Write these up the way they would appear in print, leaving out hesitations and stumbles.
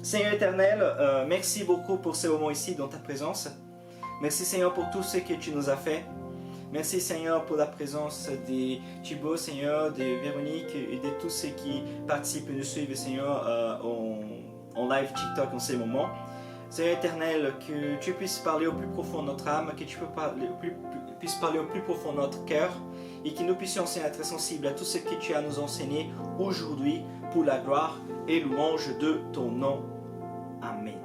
Seigneur éternel, merci beaucoup pour ce moment ici dans ta présence. Merci Seigneur pour tout ce que tu nous as fait. Merci Seigneur pour la présence de Thibaut, Seigneur, de Véronique et de tous ceux qui participent et nous suivent, Seigneur, en live TikTok en ces moments. Seigneur éternel, que tu puisses parler au plus profond de notre âme, que tu puisses parler au plus profond de notre cœur et que nous puissions Seigneur être sensibles à tout ce que tu as à nous enseigner aujourd'hui pour la gloire et louange de ton nom. Amen.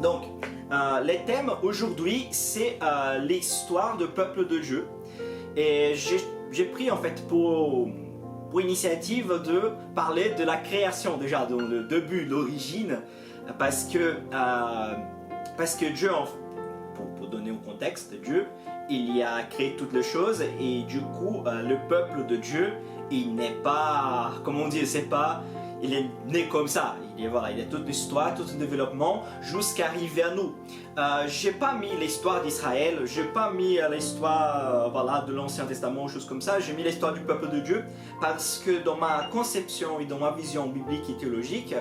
Donc, le thème aujourd'hui, c'est l'histoire du peuple de Dieu. Et j'ai pris en fait pour initiative de parler de la création déjà, donc le début, l'origine, parce que Dieu, pour donner au contexte de Dieu, il y a créé toutes les choses et du coup, le peuple de Dieu, il n'est pas, comment on dit, c'est pas, il est né comme ça. Il y a toute l'histoire, tout le développement jusqu'à arriver à nous. J'ai pas mis l'histoire d'Israël, j'ai pas mis l'histoire de l'Ancien Testament, choses comme ça. J'ai mis l'histoire du peuple de Dieu parce que dans ma conception et dans ma vision biblique et théologique,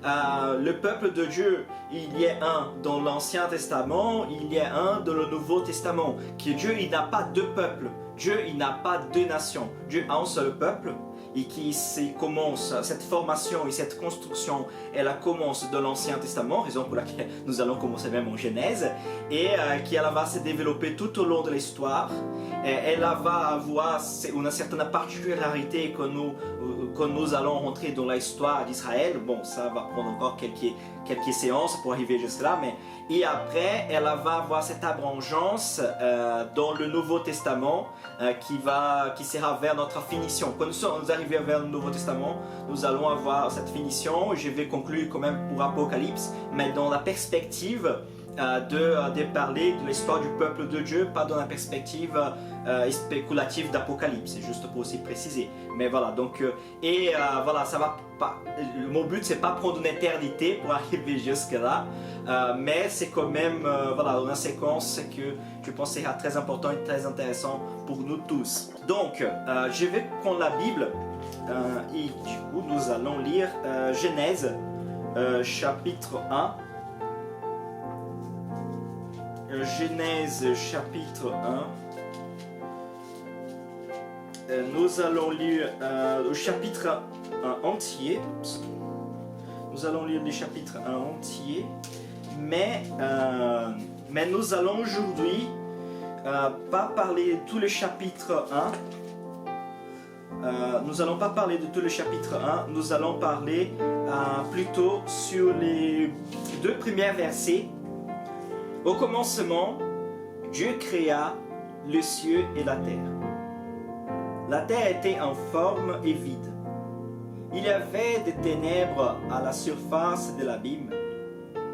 le peuple de Dieu, il y a un dans l'Ancien Testament, il y a un dans le Nouveau Testament. Que Dieu, il n'a pas deux peuples. Dieu, il n'a pas deux nations. Dieu a un seul peuple. Et qui commence, cette formation et cette construction, elle commence dans l'Ancien Testament, raison pour laquelle nous allons commencer même en Genèse, et qui elle va se développer tout au long de l'histoire. Elle va avoir une certaine particularité quand nous allons rentrer dans l'histoire d'Israël. Bon, ça va prendre encore quelques séances pour arriver jusqu'à là, mais et après, elle va avoir cette abrangeance dans le Nouveau Testament qui sera vers notre finition. Quand nous arrivons vers le Nouveau Testament, nous allons avoir cette finition. Je vais conclure quand même pour Apocalypse, mais dans la perspective de parler de l'histoire du peuple de Dieu, pas dans la perspective spéculative d'Apocalypse, c'est juste pour aussi préciser. Mais voilà, donc, voilà, ça va pas, mon but c'est pas prendre une éternité pour arriver jusque là, mais c'est quand même voilà, une séquence que je pense sera très important et très intéressant pour nous tous. Donc, je vais prendre la Bible et du coup nous allons lire Genèse chapitre 1. Genèse chapitre 1. Nous allons lire le chapitre 1 entier. Nous allons lire le chapitre 1 entier. Mais nous allons aujourd'hui pas parler de tout le chapitre 1. Nous allons pas parler de tout le chapitre 1. Nous allons parler plutôt sur les deux premiers versets. Au commencement, Dieu créa le ciel et la terre. La terre était en forme et vide. Il y avait des ténèbres à la surface de l'abîme,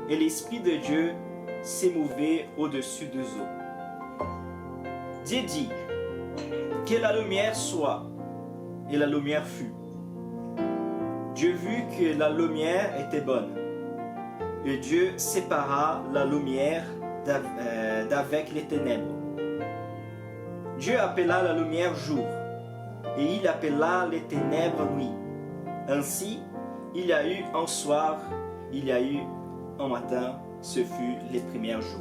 et l'Esprit de Dieu s'émouvait au-dessus des eaux. Dieu dit, que la lumière soit, et la lumière fut. Dieu vit que la lumière était bonne, et Dieu sépara la lumière d'avec les ténèbres. Dieu appela la lumière jour, et il appela les ténèbres nuit. Ainsi, il y a eu un soir, il y a eu un matin, ce fut les premiers jours.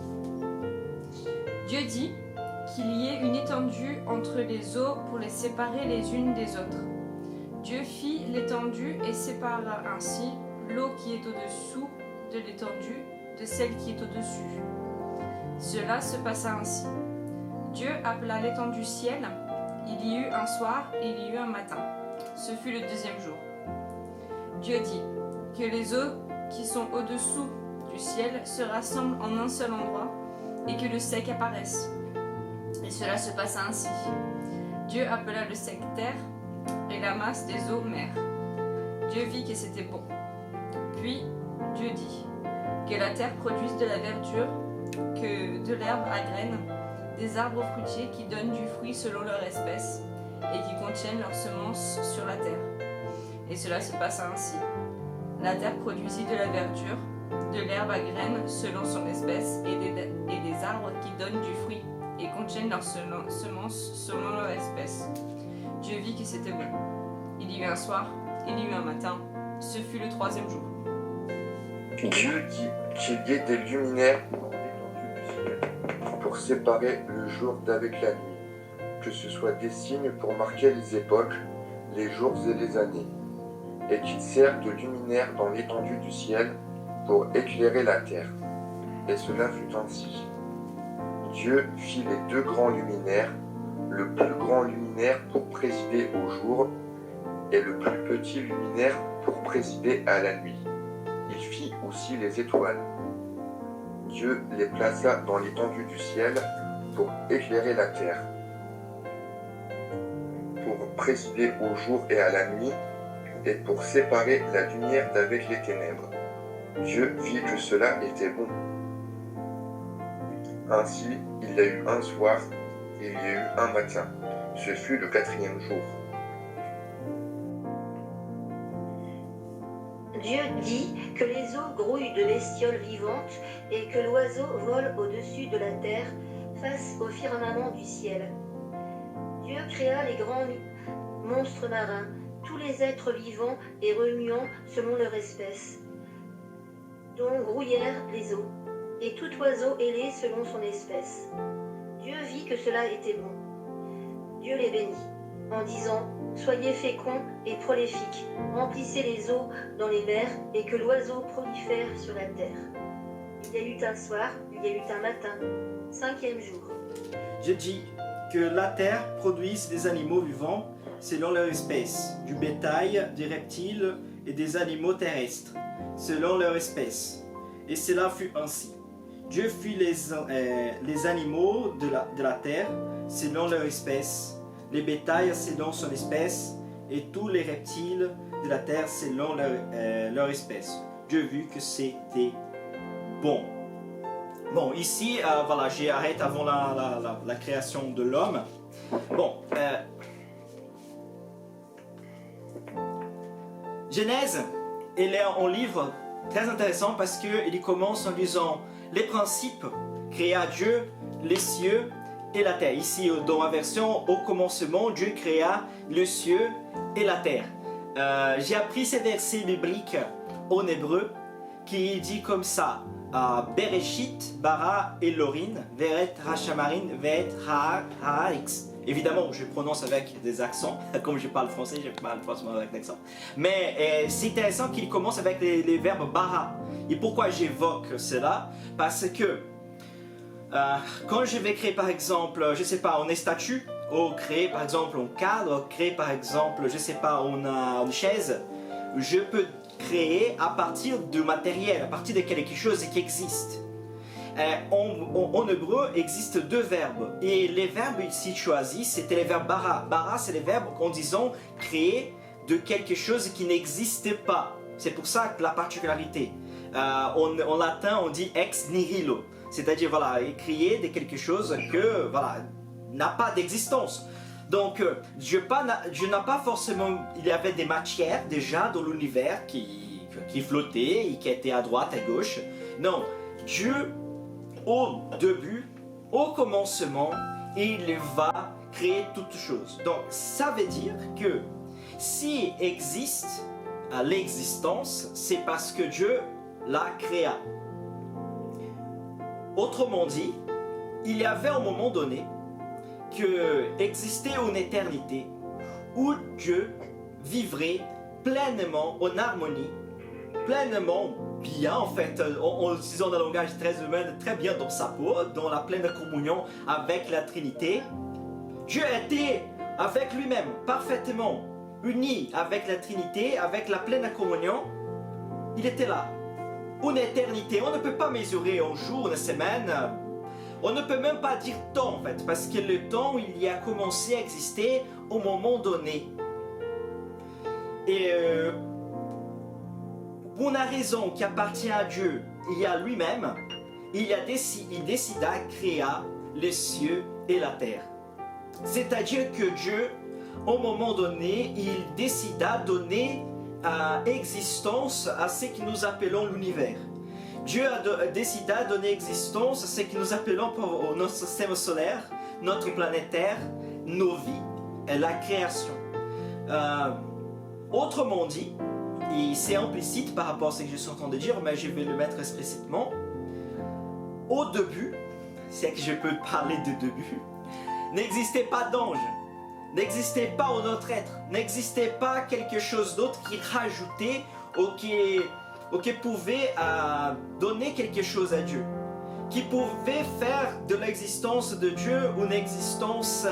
Dieu dit qu'il y ait une étendue entre les eaux pour les séparer les unes des autres. Dieu fit l'étendue et sépara ainsi l'eau qui est au-dessous de l'étendue de celle qui est au-dessus. Cela se passa ainsi. Dieu appela l'étendue ciel, il y eut un soir et il y eut un matin. Ce fut le deuxième jour. Dieu dit que les eaux qui sont au-dessous du ciel se rassemblent en un seul endroit et que le sec apparaisse. Et cela se passa ainsi. Dieu appela le sec terre et la masse des eaux mer. Dieu vit que c'était bon. Puis Dieu dit que la terre produise de la verdure, que de l'herbe à graines, des arbres fruitiers qui donnent du fruit selon leur espèce et qui contiennent leurs semences sur la terre. Et cela se passa ainsi. La terre produisit de la verdure, de l'herbe à graines selon son espèce et des arbres qui donnent du fruit et contiennent leurs semences selon leur espèce. Dieu vit que c'était bon. Il y eut un soir, il y eut un matin, ce fut le troisième jour. Dieu dit qu'il y ait des luminaires dans l'étendue du ciel pour séparer le jour d'avec la nuit, que ce soit des signes pour marquer les époques, les jours et les années, et qu'ils servent de luminaires dans l'étendue du ciel pour éclairer la terre. Et cela fut ainsi. Dieu fit les deux grands luminaires, le plus grand luminaire pour présider au jour, et le plus petit luminaire pour présider à la nuit. Il fit aussi les étoiles. Dieu les plaça dans l'étendue du ciel pour éclairer la terre, pour présider au jour et à la nuit, et pour séparer la lumière d'avec les ténèbres. Dieu vit que cela était bon. Ainsi, il y a eu un soir, et il y a eu un matin. Ce fut le 4e jour. Dieu dit que les eaux grouillent de bestioles vivantes et que l'oiseau vole au-dessus de la terre face au firmament du ciel. Dieu créa les grands monstres marins, tous les êtres vivants et remuants selon leur espèce, dont grouillèrent les eaux, et tout oiseau ailé selon son espèce. Dieu vit que cela était bon. Dieu les bénit, en disant « Soyez féconds et prolifiques, remplissez les eaux dans les mers, et que l'oiseau prolifère sur la terre. » Il y a eu un soir, il y a eu un matin, 5e jour. Dieu dit que la terre produise des animaux vivants selon leur espèce, du bétail, des reptiles et des animaux terrestres, selon leur espèce. Et cela fut ainsi. Dieu fit les animaux de la terre selon leur espèce, les bétails selon son espèce, et tous les reptiles de la terre selon leur espèce. Dieu vit que c'était bon. Bon, ici, voilà, j'arrête avant la création de l'homme. Bon, Genèse, il est un livre très intéressant parce qu'il commence en disant les principes créa Dieu les cieux et la terre. Ici, dans ma version, au commencement, Dieu créa le cieux et la terre. J'ai appris ces versets bibliques en hébreu qui dit comme ça. Bereshit, bara Elorin, veret rachamarin, vet haax. Évidemment, je prononce avec des accents, comme je parle français, je parle forcément avec l'accent. Mais c'est intéressant qu'il commence avec les verbes bara. Et pourquoi j'évoque cela? Parce que quand je vais créer par exemple, je sais pas, une statue, ou créer par exemple un cadre, ou créer par exemple, je sais pas, une chaise, je peux créer à partir de matériel, à partir de quelque chose qui existe. En hébreu, il existe deux verbes. Et les verbes ici choisis, c'était les verbes bara. Bara, c'est les verbes en disant créer de quelque chose qui n'existait pas. C'est pour ça que la particularité. En latin, on dit ex nihilo. C'est-à-dire, voilà, créer de quelque chose que, voilà, n'a pas d'existence. Donc, Dieu n'a pas forcément... Il y avait des matières déjà dans l'univers qui flottaient et qui étaient à droite, à gauche. Non, Dieu... Au début, au commencement, il va créer toutes choses. Donc, ça veut dire que s'il existe l'existence, c'est parce que Dieu l'a créé. Autrement dit, il y avait un moment donné que existait une éternité où Dieu vivrait pleinement en harmonie, pleinement bien en fait, en utilisant un langage très humain, très bien dans sa peau, dans la pleine communion avec la Trinité. Dieu était avec lui-même, parfaitement uni avec la Trinité, avec la pleine communion. Il était là. Une éternité, on ne peut pas mesurer un jour, une semaine, on ne peut même pas dire temps en fait, parce que le temps, il y a commencé à exister au moment donné. Et pour une raison qui appartient à Dieu et à lui-même, il décida de créer les cieux et la terre. C'est-à-dire que Dieu, au moment donné, il décida de donner existence à ce que nous appelons l'univers. Dieu a décidé de donner existence à ce que nous appelons notre système solaire, notre planète Terre, nos vies et la création. Autrement dit, et c'est implicite par rapport à ce que je suis en train de dire, mais je vais le mettre explicitement. Au début, c'est que je peux parler de début, n'existait pas d'ange, n'existait pas un autre être, n'existait pas quelque chose d'autre qui rajoutait ou qui pouvait donner quelque chose à Dieu, qui pouvait faire de l'existence de Dieu une existence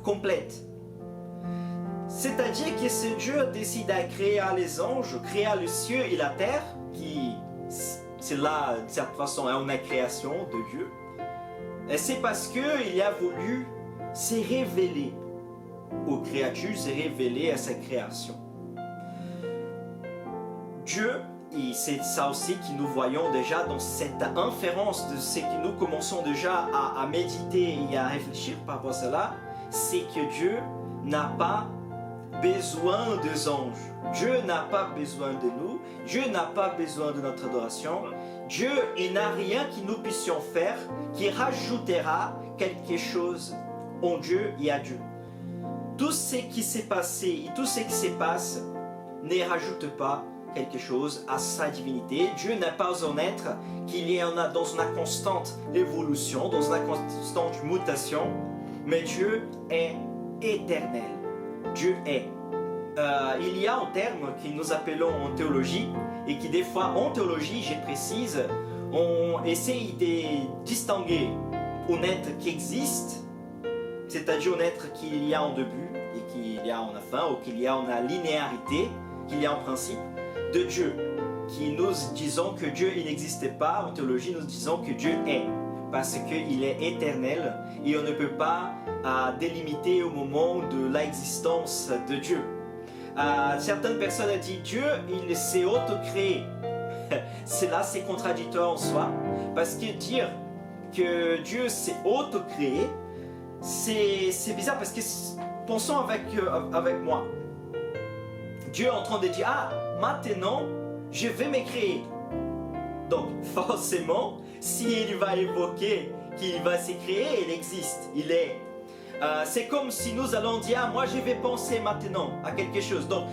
complète. C'est-à-dire que ce Dieu décide à créer les anges, créer le ciel et la terre, qui c'est là, de certaine façon, une création de Dieu. Et c'est parce qu'il a voulu se révéler aux créatures, se révéler à sa création. Dieu, et c'est ça aussi que nous voyons déjà dans cette inférence de ce que nous commençons déjà à méditer et à réfléchir par rapport à cela, c'est que Dieu n'a pas besoin des anges. Dieu n'a pas besoin de nous. Dieu n'a pas besoin de notre adoration. Dieu, il n'a rien que nous puissions faire qui rajoutera quelque chose en Dieu et à Dieu. Tout ce qui s'est passé et tout ce qui se passe ne rajoute pas quelque chose à sa divinité. Dieu n'est pas un être qu'il y en a dans une constante évolution, dans une constante mutation, mais Dieu est éternel. Dieu est. Il y a un terme que nous appelons en théologie et qui des fois en théologie, je précise, on essaye de distinguer un être qui existe, c'est-à-dire un être qu'il y a en début et qu'il y a en fin, ou qu'il y a en linéarité, qu'il y a en principe, de Dieu, qui nous disons que Dieu il n'existait pas. En théologie, nous disons que Dieu est, parce qu'il est éternel et on ne peut pas délimiter au moment de l'existence de Dieu. Certaines personnes disent Dieu, il s'est auto-créé. Cela, c'est contradictoire en soi, parce que dire que Dieu s'est auto-créé, c'est bizarre, parce que pensons avec moi. Dieu est en train de dire, maintenant, je vais me créer. Donc, forcément, s'il va évoquer qu'il va se créer, il existe, il est. C'est comme si nous allons dire, moi je vais penser maintenant à quelque chose. Donc,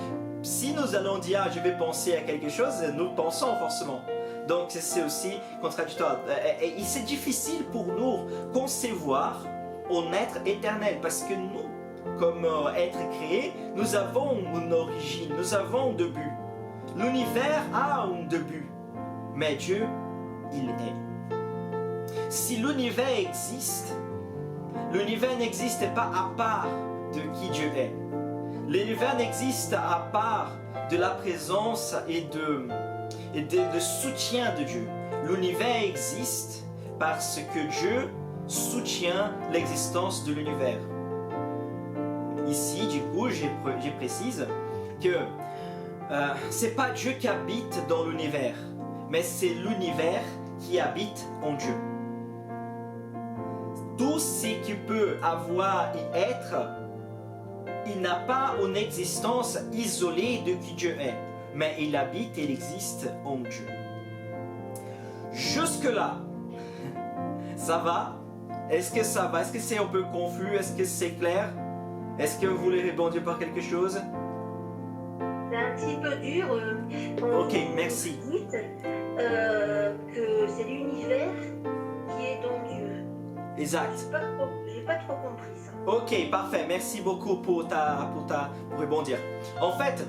si nous allons dire, je vais penser à quelque chose, nous pensons forcément. Donc, c'est aussi contradictoire. Et c'est difficile pour nous concevoir un être éternel, parce que nous, comme être créé, nous avons une origine, nous avons un début. L'univers a un début, mais Dieu, il est. Si l'univers existe, l'univers n'existe pas à part de qui Dieu est. L'univers n'existe à part de la présence et de soutien de Dieu. L'univers existe parce que Dieu soutient l'existence de l'univers. Ici, du coup, je précise que c'est pas Dieu qui habite dans l'univers, mais c'est l'univers qui habite en Dieu. Tout ce qui peut avoir et être, il n'a pas une existence isolée de qui Dieu est, mais il habite et il existe en Dieu. Jusque-là, ça va? Est-ce que ça va? Est-ce que c'est un peu confus? Est-ce que c'est clair? Est-ce que vous voulez répondre par quelque chose? C'est un petit peu dur. Ok, merci. Vous dites que c'est l'univers qui est dans Dieu. Exact. J'ai pas trop compris ça. Ok, parfait. Merci beaucoup pour rebondir. En fait,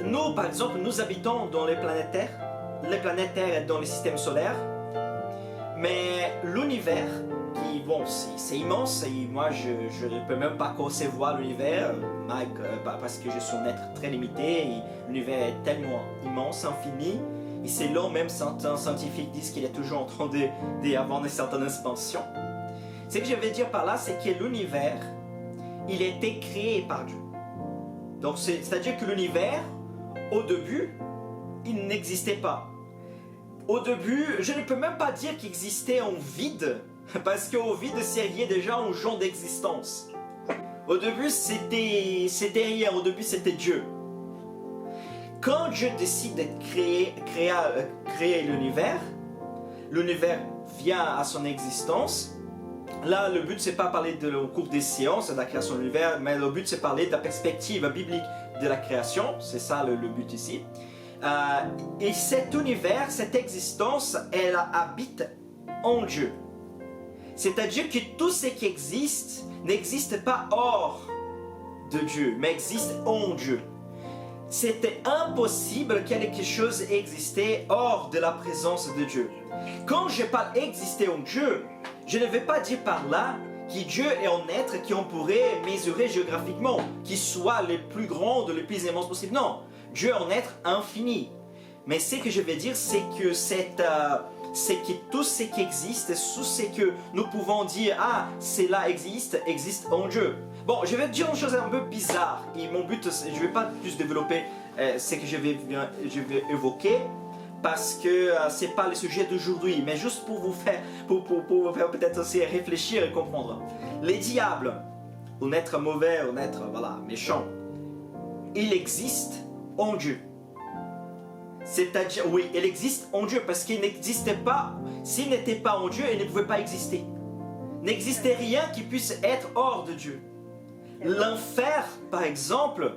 nous, par exemple, nous habitons dans les planètes Terre dans le système solaire, mais l'univers, qui, bon, c'est immense, et moi, je ne peux même pas concevoir l'univers, parce que je suis un être très limité, et l'univers est tellement immense, infini, et c'est là même certains scientifiques disent qu'il est toujours en train d'avoir une certaine expansion. Ce que je veux dire par là, c'est que l'univers, il a été créé par Dieu. Donc, c'est-à-dire que l'univers, au début, il n'existait pas. Au début, je ne peux même pas dire qu'il existait un vide, parce qu'au vide, c'est déjà un genre d'existence. Au début, c'était rien, au début, c'était Dieu. Quand Dieu décide de créer l'univers vient à son existence. Là, le but, c'est pas parler au cours des séances de la création de l'univers, mais le but, c'est parler de la perspective biblique de la création, c'est ça le but ici. Et cet univers, cette existence, elle habite en Dieu. C'est-à-dire que tout ce qui existe n'existe pas hors de Dieu, mais existe en Dieu. C'était impossible que quelque chose existait hors de la présence de Dieu. Quand je parle exister en Dieu, je ne vais pas dire par là que Dieu est un être qu'on pourrait mesurer géographiquement, qui soit le plus grand, le plus immense possible. Non, Dieu est un être infini. Mais ce que je veux dire, c'est que tout ce qui existe, tout ce que nous pouvons dire, ah, cela existe en Dieu. Bon, je vais dire une chose un peu bizarre, et mon but, je ne vais pas plus développer ce que je vais évoquer, parce que ce n'est pas le sujet d'aujourd'hui, mais juste pour vous faire peut-être aussi réfléchir et comprendre. Les diables, un être mauvais, un être méchant, il existe en Dieu. C'est-à-dire, oui, il existe en Dieu parce qu'il n'existait pas, s'il n'était pas en Dieu, il ne pouvait pas exister. N'existait rien qui puisse être hors de Dieu. L'enfer, par exemple,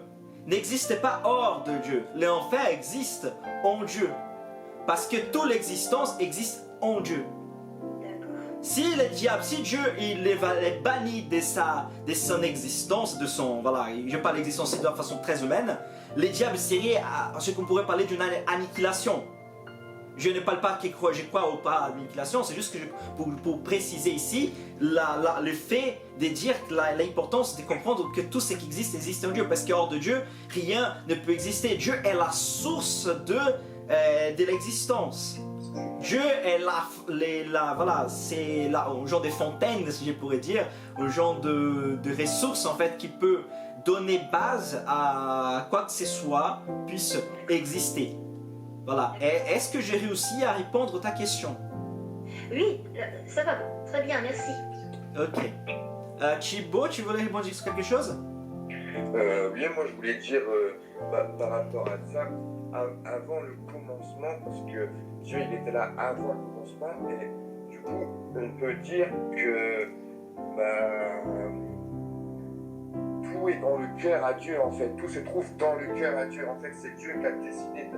n'existait pas hors de Dieu. L'enfer existe en Dieu. Parce que toute l'existence existe en Dieu. Si le diable, si Dieu il est banni de son existence, je parle d'existence de façon très humaine, le diable serait ce qu'on pourrait parler d'une annihilation. Je ne parle pas que je crois ou pas à l'annihilation, c'est juste que pour préciser ici le fait de dire l'importance de comprendre que tout ce qui existe en Dieu, parce qu'hors de Dieu, rien ne peut exister. Dieu est la source de l'existence. Dieu est c'est un genre de fontaine, si je pourrais dire, un genre de ressources en fait qui peut donner base à quoi que ce soit puisse exister. Voilà. Est-ce que j'ai réussi à répondre à ta question? Oui, ça va, très bien, merci. Ok. Thibaut, tu voulais répondre sur quelque chose? Oui, moi je voulais dire par rapport à ça, avant le commencement, parce que Dieu il était là avant le commencement, et du coup on peut dire que tout est dans le cœur à Dieu en fait, tout se trouve dans le cœur à Dieu, en fait c'est Dieu qui a décidé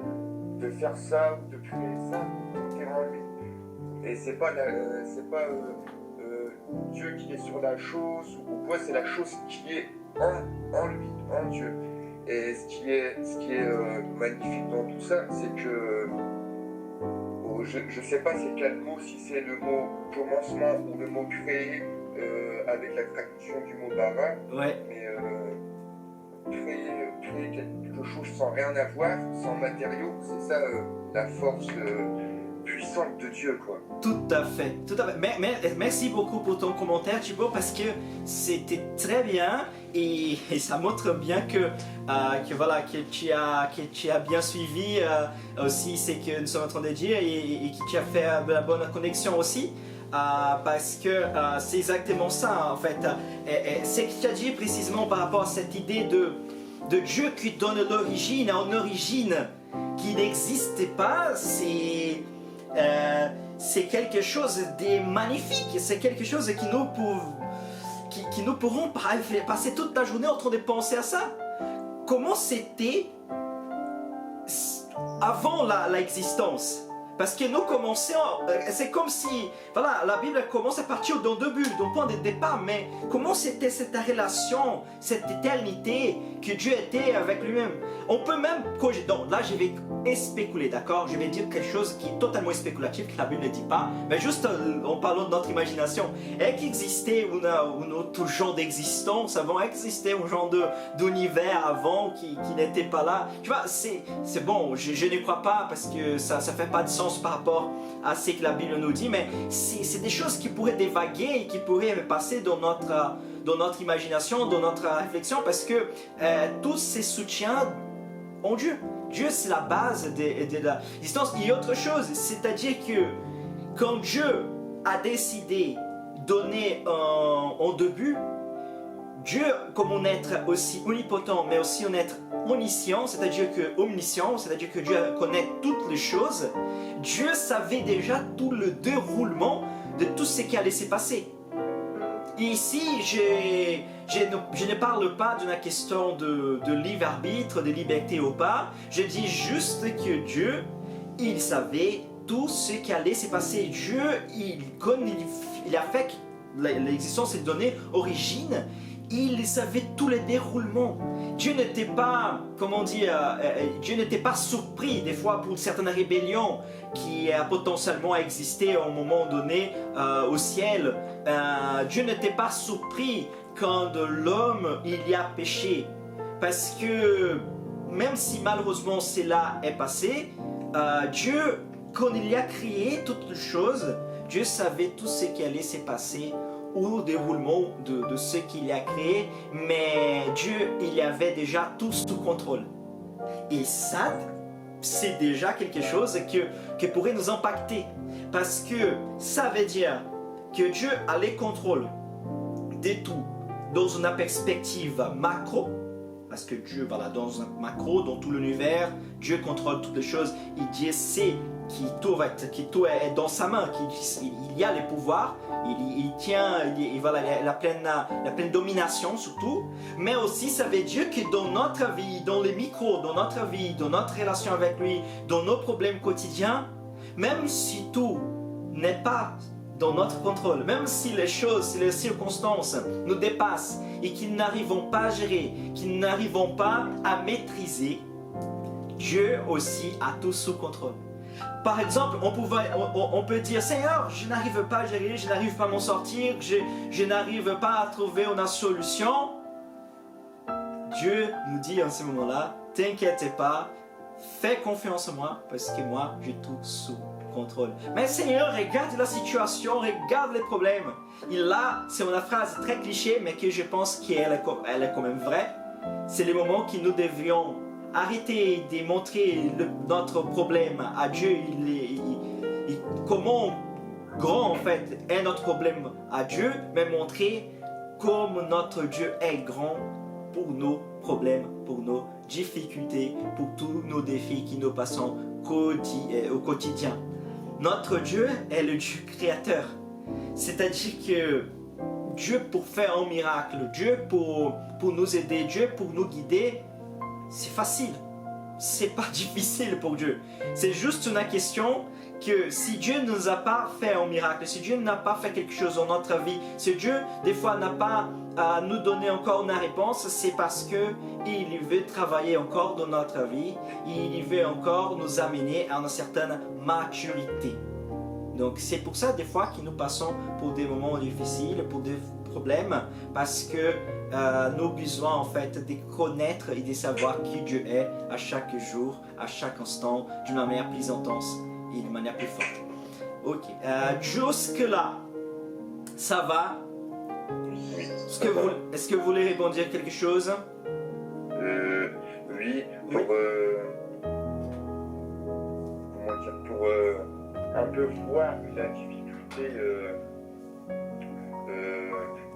de faire ça, de créer ça, tout est en lui. Et c'est pas Dieu qui est sur la chose ou quoi, c'est la chose qui est en lui, en Dieu. Et ce qui est magnifique dans tout ça, c'est que je ne sais pas c'est quel mot, si c'est le mot commencement ou le mot créer avec la traduction du mot bara, ouais. Mais créer quelque chose sans rien avoir, sans matériaux, c'est ça la force puissante de Dieu, quoi. Tout à fait, tout à fait. Merci beaucoup pour ton commentaire, Thibaut, parce que c'était très bien et ça montre bien que tu as bien suivi aussi ce que nous sommes en train de dire et que tu as fait de la bonne connexion aussi. Parce que c'est exactement ça en fait. C'est que tu as dit précisément par rapport à cette idée de Dieu qui donne l'origine à une origine qui n'existe pas, c'est quelque chose de magnifique, c'est quelque chose qui nous pourrons passer toute la journée en train de penser à ça. Comment c'était avant l'existence? Parce que nous commençons, c'est comme si, la Bible commence à partir d'un début, d'un point de départ, mais comment c'était cette relation, cette éternité que Dieu était avec lui-même? On peut même, donc là je vais spéculer, d'accord? Je vais dire quelque chose qui est totalement spéculatif, que la Bible ne dit pas, mais juste en parlant de notre imagination. Est-ce qu'il existait un autre genre d'existence avant? Existait un genre d'univers avant qui n'était pas là? Tu vois, c'est bon, je ne crois pas parce que ça ne fait pas de sens par rapport à ce que la Bible nous dit, mais c'est des choses qui pourraient dévaguer et qui pourraient passer dans notre imagination, dans notre réflexion, parce que tout se soutient en Dieu. Dieu, c'est la base de l'existence. Il y a autre chose, c'est-à-dire que quand Dieu a décidé de donner un début, Dieu, comme un être aussi omnipotent, mais aussi un être omniscient, c'est-à-dire que omniscient, c'est-à-dire que Dieu connaît toutes les choses, Dieu savait déjà tout le déroulement de tout ce qui allait se passer. Ici, je ne parle pas d'une question de libre arbitre, de liberté ou pas. Je dis juste que Dieu, il savait tout ce qui allait se passer. Dieu, il a fait l'existence des données origine. Il savait tous les déroulements. Dieu n'était pas, Dieu n'était pas surpris des fois pour certaines rébellions qui a potentiellement existé à un moment donné au ciel. Dieu n'était pas surpris quand l'homme il y a péché, parce que même si malheureusement cela est passé, Dieu, quand il a créé toutes les choses, Dieu savait tout ce qui allait se passer au déroulement de ce qu'il a créé, mais Dieu, il avait déjà tout sous contrôle. Et ça, c'est déjà quelque chose qui pourrait nous impacter, parce que ça veut dire que Dieu a le contrôle de tout dans une perspective macro, parce que Dieu, voilà, dans un macro, dans tout l'univers, Dieu contrôle toutes les choses, et Dieu sait que tout est dans sa main, qu'il y a les pouvoirs, il tient, voilà, la pleine domination sur tout, mais aussi ça veut dire que dans notre vie, dans les micros, dans notre vie, dans notre relation avec lui, dans nos problèmes quotidiens, même si tout n'est pas dans notre contrôle, même si les choses, si les circonstances nous dépassent et qu'ils n'arrivons pas à gérer, qu'ils n'arrivons pas à maîtriser, Dieu aussi a tout sous contrôle. Par exemple, on peut dire, Seigneur, je n'arrive pas à gérer, je n'arrive pas à m'en sortir, je n'arrive pas à trouver une solution. Dieu nous dit en ce moment-là, t'inquiète pas, fais confiance en moi, parce que moi, j'ai tout sous contrôle. Mais Seigneur, regarde la situation, regarde les problèmes. Et là, c'est une phrase très cliché, mais que je pense qu'elle est quand même vraie. C'est les moments que nous devrions arrêter de montrer notre problème à Dieu. Comment grand en fait est notre problème à Dieu, mais montrer comme notre Dieu est grand pour nos problèmes, pour nos difficultés, pour tous nos défis que nous passons au quotidien. Notre Dieu est le Dieu créateur. C'est-à-dire que Dieu pour faire un miracle, Dieu pour nous aider, Dieu pour nous guider, c'est facile. C'est pas difficile pour Dieu. C'est juste une question que si Dieu ne nous a pas fait un miracle, si Dieu n'a pas fait quelque chose dans notre vie, si Dieu des fois n'a pas à nous donner encore une réponse, c'est parce que il veut travailler encore dans notre vie, il veut encore nous amener à une certaine maturité. Donc c'est pour ça des fois que nous passons pour des moments difficiles, pour des problèmes, parce que nous avons besoin en fait de connaître et de savoir qui Dieu est à chaque jour, à chaque instant, d'une manière plus intense et d'une manière plus forte. Ok, jusque là, ça va? Est-ce que vous voulez répondre quelque chose? Oui, pour un peu voir la difficulté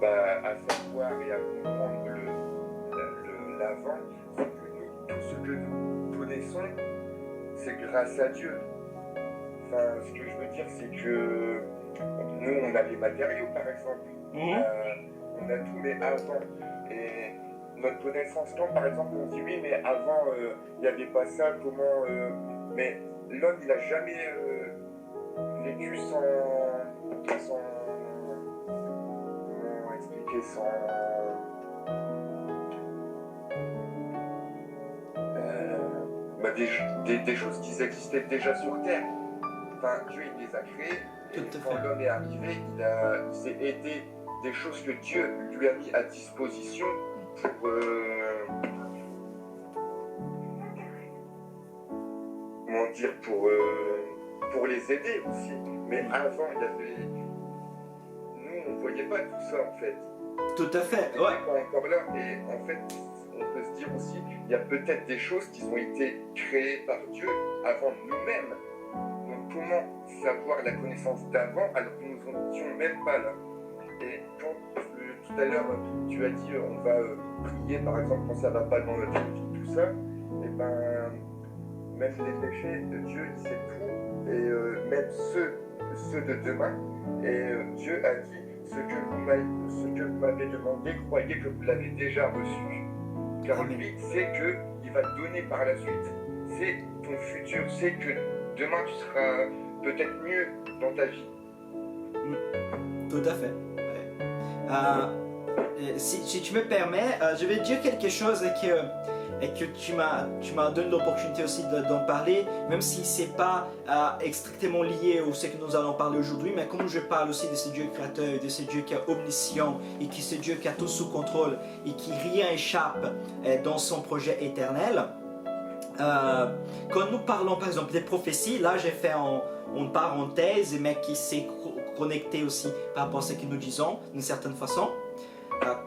à savoir et à comprendre l'avant, c'est que nous, tout ce que nous connaissons, c'est grâce à Dieu. Enfin, ce que je veux dire, c'est que nous, on a les matériaux, par exemple. On a tout, mais avant. Et notre connaissance, quand par exemple on dit oui, mais avant, il n'y avait pas ça, comment... mais l'homme, il n'a jamais vécu sans... Comment expliquer, des choses qui existaient déjà sur Terre. Enfin, Dieu, il les a créées. Et quand l'homme est arrivé, il s'est aidé des choses que Dieu lui a mis à disposition pour les aider aussi. Mais avant, nous, on ne voyait pas tout ça en fait. Tout à fait, ouais. On n'est pas encore là. Et en fait, on peut se dire aussi, il y a peut-être des choses qui ont été créées par Dieu avant nous-mêmes. Donc comment savoir la connaissance d'avant alors que nous n'en étions même pas là? Et quand tout à l'heure tu as dit on va prier par exemple quand ça ne va pas dans notre vie, tout ça, et ben même les péchés de Dieu il sait tout, et même ceux de demain, et Dieu a dit ce que vous m'avez demandé, croyez que vous l'avez déjà reçu. Car Amen. lui sait qu'il va te donner par la suite. C'est ton futur, c'est que demain tu seras peut-être mieux dans ta vie. Tout à fait. Ouais. Si tu me permets, je vais dire quelque chose et que tu m'as donné l'opportunité aussi d'en parler, même si c'est pas strictement lié à ce que nous allons parler aujourd'hui, mais comme je parle aussi de ce Dieu créateur, de ce Dieu qui est omniscient et qui ce Dieu qui a tout sous contrôle et qui rien échappe dans son projet éternel. Quand nous parlons par exemple des prophéties, là j'ai fait une parenthèse, mais qui s'est connecté aussi par rapport à ce que nous disons d'une certaine façon.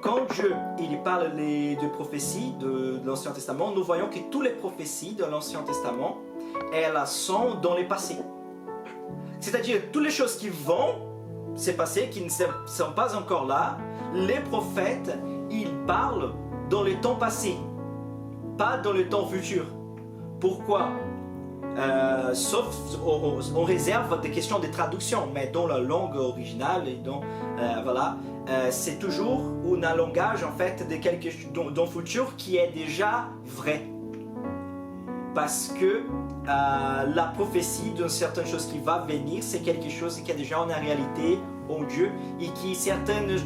Quand Dieu il parle de prophéties de l'Ancien Testament, nous voyons que toutes les prophéties de l'Ancien Testament, elles sont dans le passé. C'est-à-dire toutes les choses qui vont se passer, qui ne sont pas encore là, les prophètes, ils parlent dans le temps passé, pas dans le temps futur. Pourquoi ? Sauf on réserve des questions de traduction, mais dans la langue originale et voilà, c'est toujours un langage en fait de quelque chose dans le futur qui est déjà vrai, parce que la prophétie d'une certaine chose qui va venir, c'est quelque chose qui est déjà en réalité en Dieu et qui certaines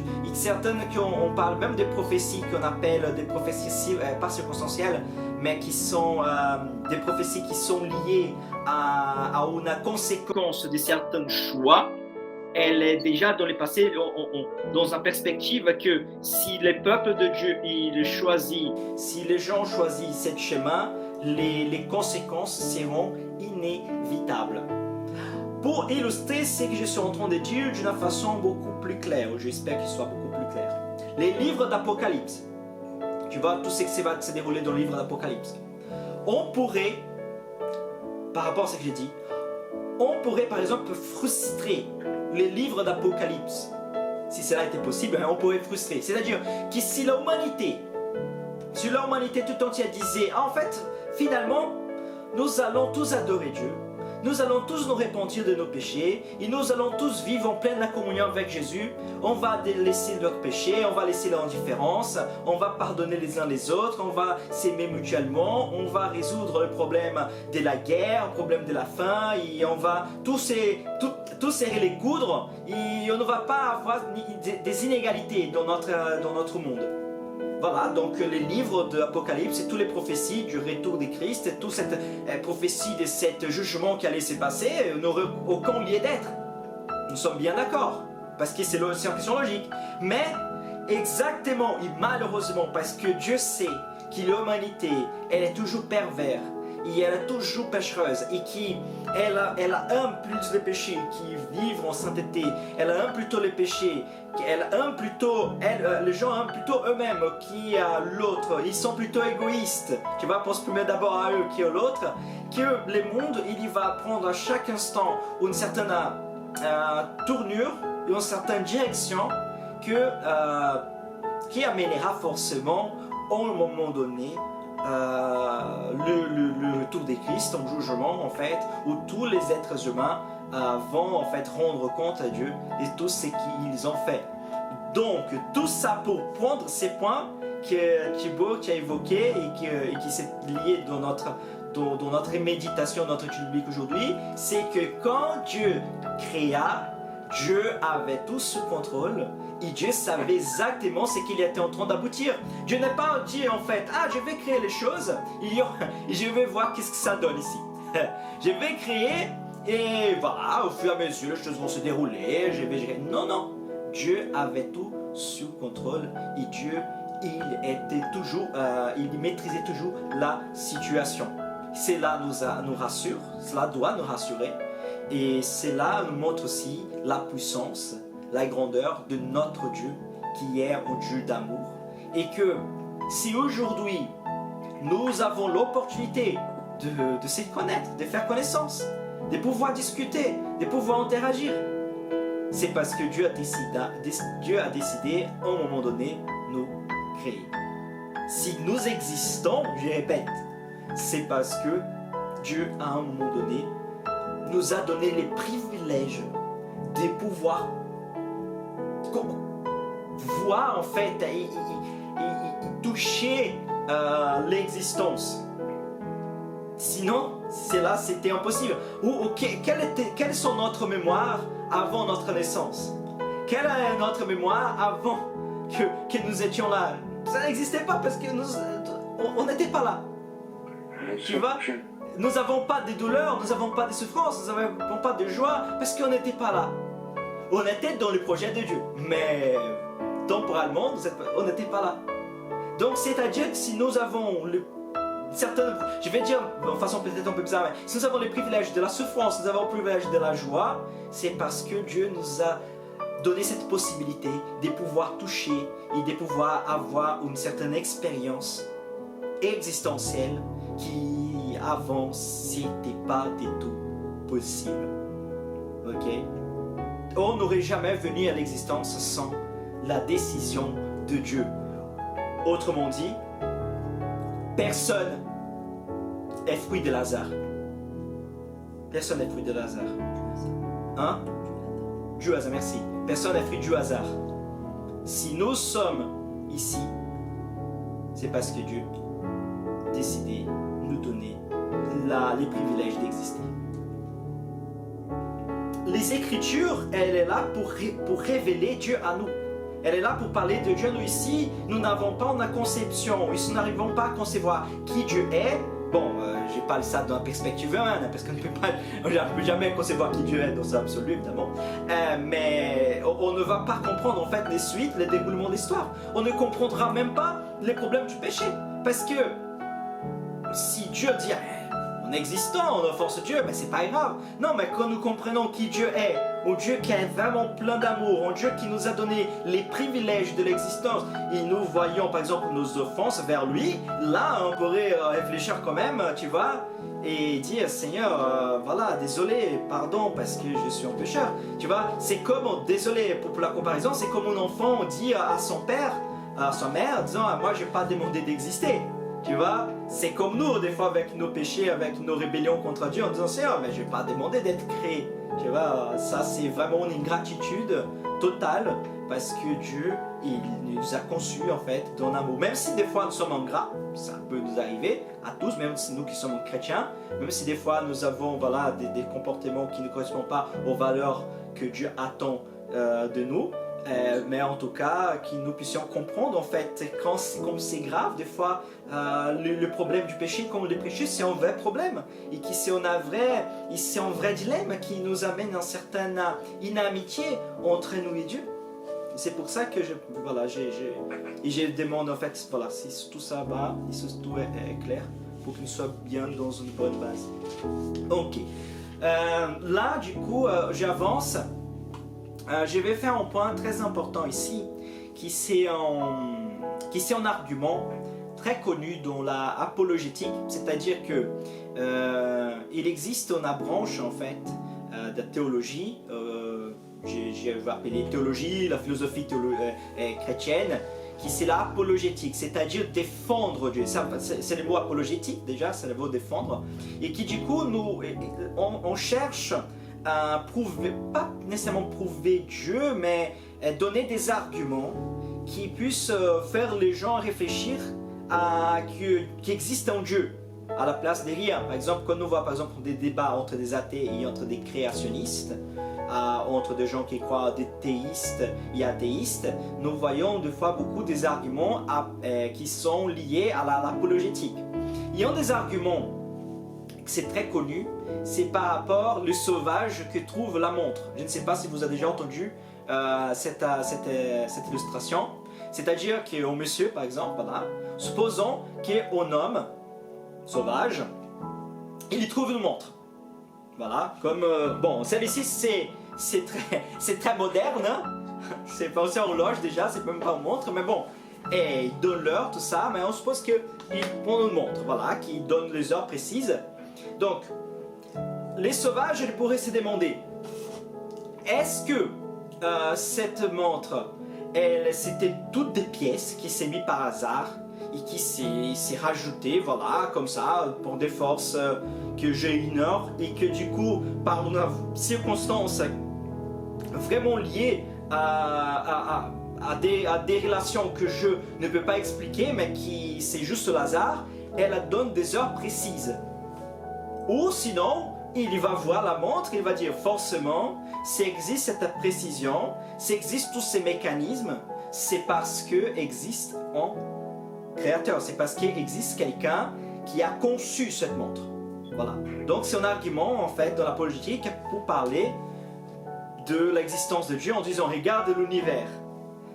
qu'on parle même des prophéties qu'on appelle des prophéties pas circonstancielles, mais qui sont des prophéties qui sont liées à une conséquence de certains choix. Elle est déjà dans le passé, dans une perspective que si le peuple de Dieu il choisit, si les gens choisissent ce chemin, les conséquences seront inévitables. Pour illustrer ce que je suis en train de dire d'une façon beaucoup plus claire, j'espère qu'il soit beaucoup plus clair. Les livres d'Apocalypse, tu vois tout ce qui va se dérouler dans le livre d'Apocalypse. On pourrait, par rapport à ce que j'ai dit, on pourrait par exemple frustrer les livres d'Apocalypse. Si cela était possible, on pourrait frustrer. C'est-à-dire que si l'humanité tout entière disait, en fait, finalement, nous allons tous adorer Dieu, nous allons tous nous repentir de nos péchés et nous allons tous vivre en pleine communion avec Jésus. On va laisser leurs péchés, on va laisser leur indifférence, on va pardonner les uns les autres, on va s'aimer mutuellement, on va résoudre le problème de la guerre, le problème de la faim, et on va tous serrer les coudres et on ne va pas avoir des inégalités dans notre monde. Voilà, donc les livres de l'Apocalypse et toutes les prophéties du retour de Christ, et toute cette prophétie de ce jugement qui allait se passer n'aurait aucun lieu d'être. Nous sommes bien d'accord, parce que c'est une question logique. Mais exactement et malheureusement, parce que Dieu sait que l'humanité, elle est toujours perverse, et elle est toujours pécheuse, et qu'elle aime plus les péchés qui vivent en sainteté, elle aime plutôt les péchés, les gens aiment plutôt eux-mêmes qu'à l'autre, ils sont plutôt égoïstes, tu vas penser plus d'abord à eux qu'à l'autre, que le monde il va prendre à chaque instant une certaine tournure, une certaine direction qui amènera forcément à un moment donné le retour de Christ en jugement en fait, où tous les êtres humains vont en fait rendre compte à Dieu de tout ce qu'ils ont fait. Donc tout ça pour prendre ces points que Thibaut a évoqués et qui s'est lié dans notre méditation, notre étude biblique aujourd'hui, c'est que quand Dieu créa, Dieu avait tout sous contrôle. Et Dieu savait exactement ce qu'il était en train d'aboutir. Dieu n'est pas dit en fait, je vais créer les choses et je vais voir qu'est-ce que ça donne ici. Je vais créer et voilà, au fur et à mesure, les choses vont se dérouler. Non. Dieu avait tout sous contrôle et Dieu, il maîtrisait toujours la situation. Cela nous rassure, cela doit nous rassurer. Et cela nous montre aussi la puissance, la grandeur de notre Dieu qui est un Dieu d'amour. Et que si aujourd'hui nous avons l'opportunité de se connaître, de faire connaissance, de pouvoir discuter, de pouvoir interagir, c'est parce que Dieu a décidé à un moment donné nous créer. Si nous existons, je répète, c'est parce que Dieu à un moment donné nous a donné les privilèges de pouvoir voir en fait et toucher l'existence. Sinon, c'était impossible. Quelle est notre mémoire avant notre naissance? Quelle est notre mémoire avant que nous étions là? Ça n'existait pas parce que on n'était pas là. Tu vois? Nous n'avons pas de douleurs, nous n'avons pas de souffrances, nous n'avons pas de joie parce qu'on n'était pas là. On était dans le projet de Dieu, mais temporalement, on n'était pas là. Donc, c'est-à-dire que si nous avons je vais dire de façon peut-être un peu bizarre, mais si nous avons le privilège de la souffrance, nous avons le privilège de la joie, c'est parce que Dieu nous a donné cette possibilité de pouvoir toucher et de pouvoir avoir une certaine expérience existentielle qui avant c'était pas du tout possible. Ok? On n'aurait jamais venu à l'existence sans la décision de Dieu. Autrement dit, personne est fruit de hasard. Personne n'est fruit de hasard. Hein? Du hasard, merci. Personne n'est fruit du hasard. Si nous sommes ici, c'est parce que Dieu a décidé de nous donner les privilèges d'exister. Les Écritures, elle est là pour révéler Dieu à nous. Elle est là pour parler de Dieu. Nous ici, nous n'avons pas une conception, nous n'arrivons pas à concevoir qui Dieu est. Bon, je parle ça dans la perspective humaine, parce qu'on ne peut jamais concevoir qui Dieu est dans l'absolu, évidemment. Mais on ne va pas comprendre en fait les suites, le déroulement de l'histoire. On ne comprendra même pas les problèmes du péché. Parce que si Dieu dit en existant, on offense Dieu, mais c'est pas grave. Non, mais quand nous comprenons qui Dieu est, un Dieu qui est vraiment plein d'amour, un Dieu qui nous a donné les privilèges de l'existence, et nous voyons par exemple nos offenses vers lui, là on pourrait réfléchir quand même, tu vois, et dire Seigneur, voilà, désolé, pardon parce que je suis un pécheur. Tu vois, c'est comme, désolé pour la comparaison, c'est comme un enfant dit à son père, à sa mère, disant moi je n'ai pas demandé d'exister. Tu vois, c'est comme nous, des fois, avec nos péchés, avec nos rébellions contre Dieu, en disant Seigneur, mais je n'ai pas demandé d'être créé. Tu vois, ça c'est vraiment une ingratitude totale parce que Dieu, il nous a conçus en fait dans l'amour. Même si des fois nous sommes ingrats, ça peut nous arriver à tous, même si nous qui sommes chrétiens, même si des fois nous avons voilà, des comportements qui ne correspondent pas aux valeurs que Dieu attend de nous. Mais en tout cas, que nous puissions comprendre en fait, comme c'est grave, des fois, le problème du péché, comme le péché, c'est un vrai problème. Et que c'est un vrai dilemme qui nous amène à une certaine inamitié entre nous et Dieu. C'est pour ça que je demande en fait, voilà, si tout ça va, si tout est clair, pour que nous soyons bien dans une bonne base. Ok. Là, du coup, j'avance. Je vais faire un point très important ici, qui c'est un argument très connu dans la apologétique, c'est-à-dire que il existe une branche en fait de théologie, je vais appeler théologie, la philosophie chrétienne, qui c'est l'apologétique, c'est-à-dire défendre Dieu. C'est le mot apologétique déjà, c'est le mot défendre, et qui du coup on cherche à prouver, pas nécessairement prouver Dieu, mais donner des arguments qui puissent faire les gens réfléchir qu'il existe un Dieu à la place des rien. Par exemple, quand nous voyons par exemple des débats entre des athées et entre des créationnistes, entre des gens qui croient des théistes et athéistes, nous voyons des fois beaucoup des arguments qui sont liés à l'apologétique. Il y a des arguments, c'est très connu, c'est par rapport au sauvage que trouve la montre. Je ne sais pas si vous avez déjà entendu cette illustration. C'est-à-dire qu'un monsieur, par exemple, voilà, supposons qu'un homme sauvage, il trouve une montre. Voilà, comme... bon, celle-ci, c'est très moderne. Hein? C'est pas aussi horloge déjà, c'est même pas une montre, mais bon. Et il donne l'heure, tout ça, mais on suppose qu'il prend une montre, voilà, qui donne les heures précises. Donc, les sauvages, ils pourraient se demander, est-ce que cette montre, c'était toutes des pièces qui s'est mises par hasard et qui s'est rajoutée, voilà, comme ça, pour des forces que j'ignore et que du coup, par une circonstance vraiment liée à des relations que je ne peux pas expliquer, mais qui c'est juste le hasard, elle donne des heures précises. Ou sinon, il va voir la montre, il va dire forcément, s'il existe cette précision, s'il existe tous ces mécanismes, c'est parce que existe un créateur, c'est parce qu'il existe quelqu'un qui a conçu cette montre. Voilà. Donc c'est un argument en fait dans l'apologétique pour parler de l'existence de Dieu en disant regarde l'univers.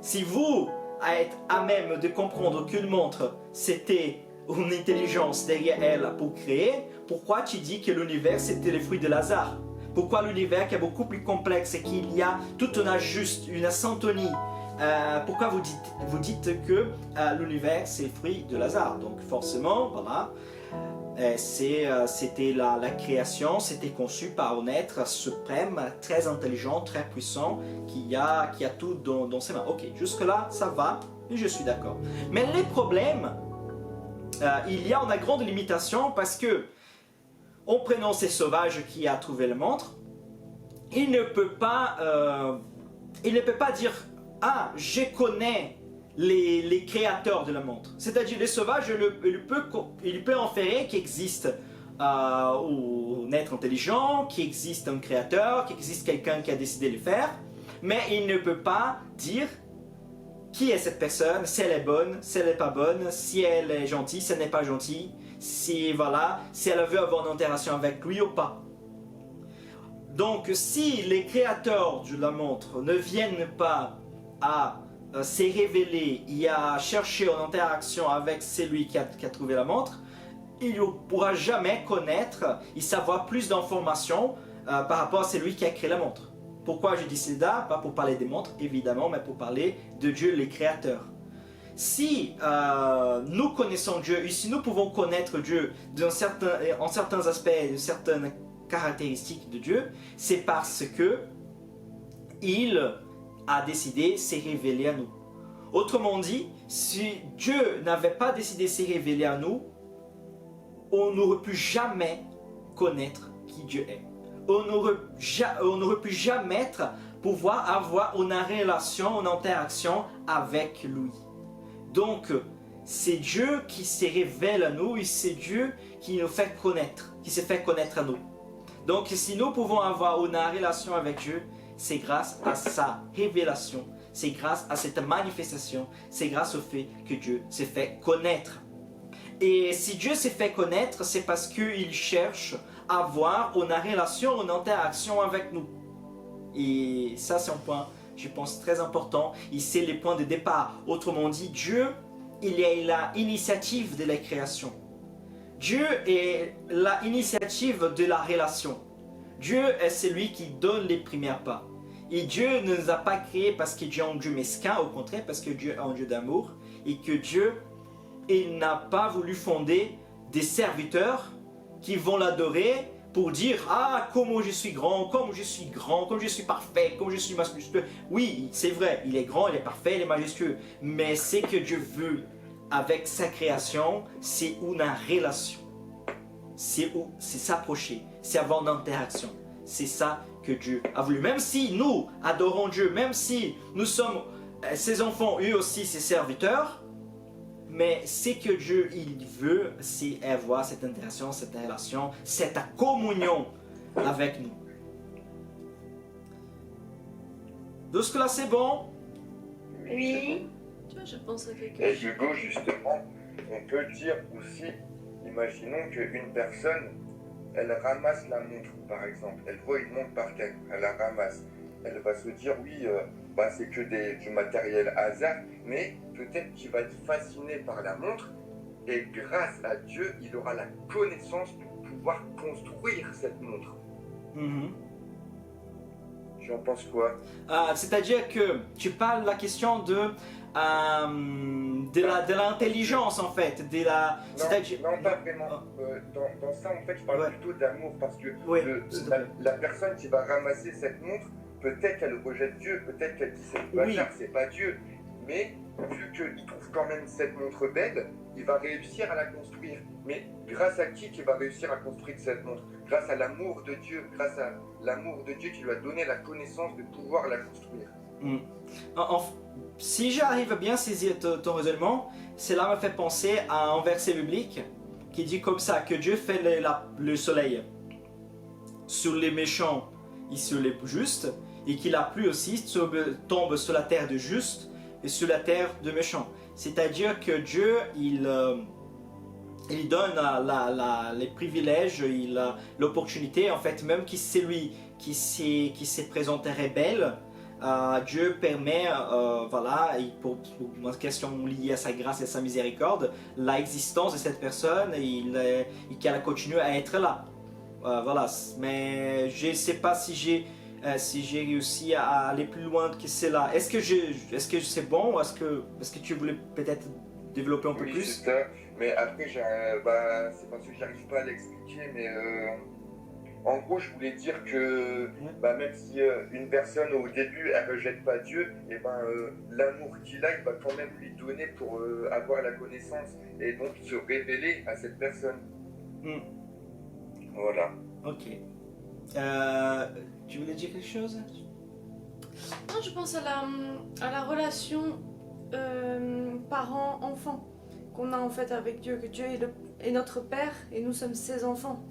Si vous êtes à même de comprendre qu'une montre c'était une intelligence derrière elle pour créer, pourquoi tu dis que l'univers c'était le fruit de hasard? Pourquoi l'univers qui est beaucoup plus complexe et qu'il y a tout un ajuste, une syntonie, pourquoi vous dites que l'univers c'est le fruit de hasard? Donc forcément, voilà, c'était la création, c'était conçu par un être suprême, très intelligent, très puissant, qui a tout dans ses mains. Ok, jusque là ça va, et je suis d'accord. Mais les problèmes, il y a une grande limitation parce que, en prenant ces sauvages qui a trouvé la montre, il ne peut pas dire ah, je connais les créateurs de la montre. C'est-à-dire les sauvages, il peut inférer qu'il existe un être intelligent, qu'il existe un créateur, qu'il existe quelqu'un qui a décidé de le faire, mais il ne peut pas dire qui est cette personne, si elle est bonne, si elle n'est pas bonne, si elle est gentille, si elle n'est pas gentille, si elle veut avoir une interaction avec lui ou pas. Donc si les créateurs de la montre ne viennent pas à se révéler et à chercher une interaction avec celui qui a trouvé la montre, il ne pourra jamais connaître et savoir plus d'informations par rapport à celui qui a créé la montre. Pourquoi je dis cela? Pas pour parler des montres évidemment, mais pour parler de Dieu, les créateurs. Si nous connaissons Dieu et si nous pouvons connaître Dieu en certains aspects, de certaines caractéristiques de Dieu, c'est parce que il a décidé de se révéler à nous. Autrement dit, si Dieu n'avait pas décidé de se révéler à nous, on n'aurait pu jamais connaître qui Dieu est. On n'aurait pu jamais pouvoir avoir une relation, une interaction avec lui. Donc, c'est Dieu qui se révèle à nous et c'est Dieu qui nous fait connaître, qui se fait connaître à nous. Donc, si nous pouvons avoir une relation avec Dieu, c'est grâce à sa révélation, c'est grâce à cette manifestation, c'est grâce au fait que Dieu s'est fait connaître. Et si Dieu s'est fait connaître, c'est parce qu'il cherche à avoir une relation, une interaction avec nous. Et ça, c'est un point, je pense, très important. Et c'est le point de départ. Autrement dit, Dieu, il est l'initiative de la création. Dieu est l'initiative de la relation. Dieu est celui qui donne les premiers pas. Et Dieu ne nous a pas créés parce que Dieu est un Dieu mesquin, au contraire, parce que Dieu est un Dieu d'amour. Et que Dieu, il n'a pas voulu fonder des serviteurs qui vont l'adorer pour dire « Ah, comment je suis grand, comme je suis grand, comme je suis parfait, comme je suis majestueux. » Oui, c'est vrai, il est grand, il est parfait, il est majestueux. Mais ce que Dieu veut avec sa création, c'est une relation. C'est s'approcher, c'est avoir une interaction. C'est ça que Dieu a voulu. Même si nous adorons Dieu, même si nous sommes ses enfants, eux aussi ses serviteurs, mais ce que Dieu il veut, c'est avoir cette interaction, cette relation, cette communion avec nous. Donc ce que là c'est bon? Oui. Tu vois, je pense à quelque Et chose. Hugo, justement, on peut dire aussi, imaginons qu'une personne, elle ramasse la montre, par exemple. Elle voit une montre par terre, elle la ramasse. Elle va se dire, oui, c'est que du matériel hasard, mais peut-être qu'il va être fasciné par la montre, et grâce à Dieu, il aura la connaissance pour pouvoir construire cette montre. Tu en penses quoi? C'est-à-dire que tu parles de la question de l'intelligence en fait, Non, pas vraiment. Dans ça, en fait, je parle plutôt d'amour parce que la personne qui va ramasser cette montre, peut-être qu'elle rejette Dieu, peut-être qu'elle dit c'est bazar, c'est pas Dieu. Mais vu qu'il trouve quand même cette montre belle, il va réussir à la construire. Mais grâce à qui va réussir à construire cette montre? Grâce à l'amour de Dieu, grâce à l'amour de Dieu qui lui a donné la connaissance de pouvoir la construire. Mm. Si j'arrive à bien saisir ton raisonnement, cela me fait penser à un verset biblique qui dit comme ça, que Dieu fait le soleil sur les méchants et sur les justes, et qu'il a plu aussi tombe sur la terre de justes et sur la terre de méchants. C'est-à-dire que Dieu, il donne les privilèges, l'opportunité, en fait, même qui c'est lui qui s'est présenté rebelle, Dieu permet, voilà, pour une question liée à sa grâce et à sa miséricorde, l'existence de cette personne et qu'elle continue à être là. Voilà, mais je ne sais pas si j'ai réussi à aller plus loin que cela. Est-ce que c'est bon ou est-ce que tu voulais peut-être développer un peu plus? Oui, c'est ça. Mais après, c'est parce que j'arrive pas à l'expliquer, mais en gros, je voulais dire que même si une personne au début elle rejette pas Dieu, et l'amour qu'il a, il va quand même lui donner pour avoir la connaissance et donc se révéler à cette personne. Voilà. Ok. Tu voulais dire quelque chose? Non, je pense à la relation parent-enfant qu'on a en fait avec Dieu, que Dieu est notre Père et nous sommes ses enfants.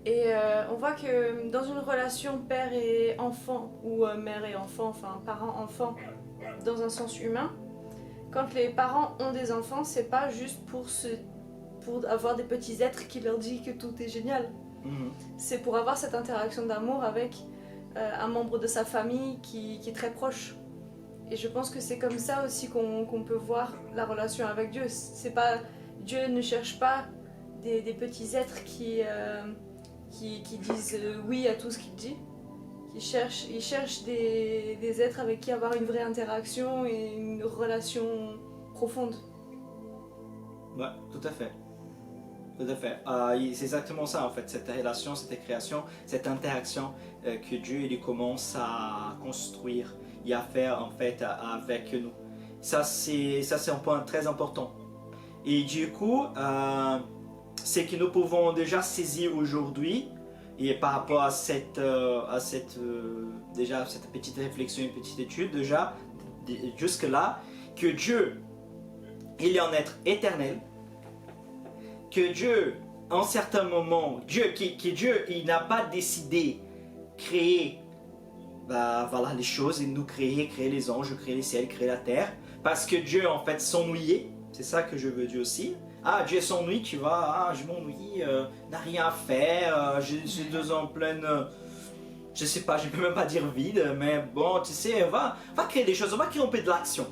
Et on voit que dans une relation père et enfant, ou mère et enfant, enfin parent-enfant, dans un sens humain, quand les parents ont des enfants, c'est pas juste pour avoir des petits êtres qui leur disent que tout est génial. C'est pour avoir cette interaction d'amour avec un membre de sa famille qui est très proche. Et je pense que c'est comme ça aussi qu'on peut voir la relation avec Dieu. C'est pas, Dieu ne cherche pas des petits êtres qui disent oui à tout ce qu'il dit. Il cherche des êtres avec qui avoir une vraie interaction et une relation profonde. Ouais, tout à fait. Tout à fait. C'est exactement ça en fait, cette relation, cette création, cette interaction que Dieu il commence à construire et à faire en fait avec nous. Ça c'est un point très important. Et du coup, c'est que nous pouvons déjà saisir aujourd'hui, et par rapport à cette petite réflexion, une petite étude déjà, jusque là, que Dieu, il est un être éternel, que Dieu, en certains moments, Dieu, il n'a pas décidé créer voilà, les choses, et nous créer les anges, créer les ciels, créer la terre, parce que Dieu en fait s'ennuyait, c'est ça que je veux dire aussi. Dieu s'ennuie, tu vois, je m'ennuie, n'a rien à faire, j'ai 2 ans pleine, je sais pas, je peux même pas dire vide, mais bon, tu sais, on va créer des choses, on va créer un peu de l'action.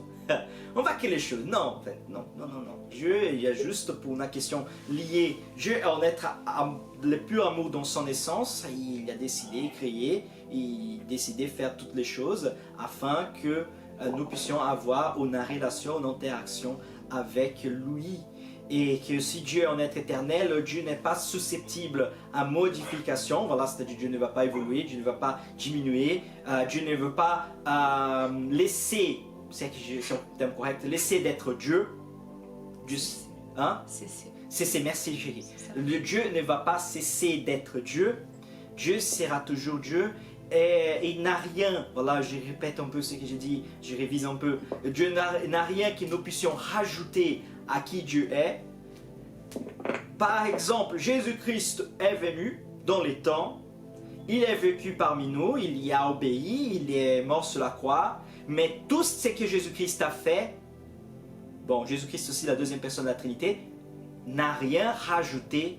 On va créer les choses. Non, en fait, non. Dieu, il y a juste pour une question liée. Dieu, en être le pur amour dans son essence, il a décidé créer, il a décidé faire toutes les choses afin que nous puissions avoir une relation, une interaction avec lui. Et que si Dieu est en être éternel, Dieu n'est pas susceptible à modification. Voilà, c'est-à-dire Dieu ne va pas évoluer, Dieu ne va pas diminuer, Dieu ne veut pas laisser, c'est un terme correct, laisser d'être Dieu. Cesser, merci chérie. Le Dieu ne va pas cesser d'être Dieu. Dieu sera toujours Dieu. Et il n'a rien, voilà, je répète un peu ce que j'ai dit, je révise un peu. Dieu n'a rien que nous puissions rajouter à qui Dieu est. Par exemple, Jésus-Christ est venu dans les temps, il est vécu parmi nous, il y a obéi, il est mort sur la croix, mais tout ce que Jésus-Christ a fait, bon, Jésus-Christ aussi la deuxième personne de la Trinité, n'a rien rajouté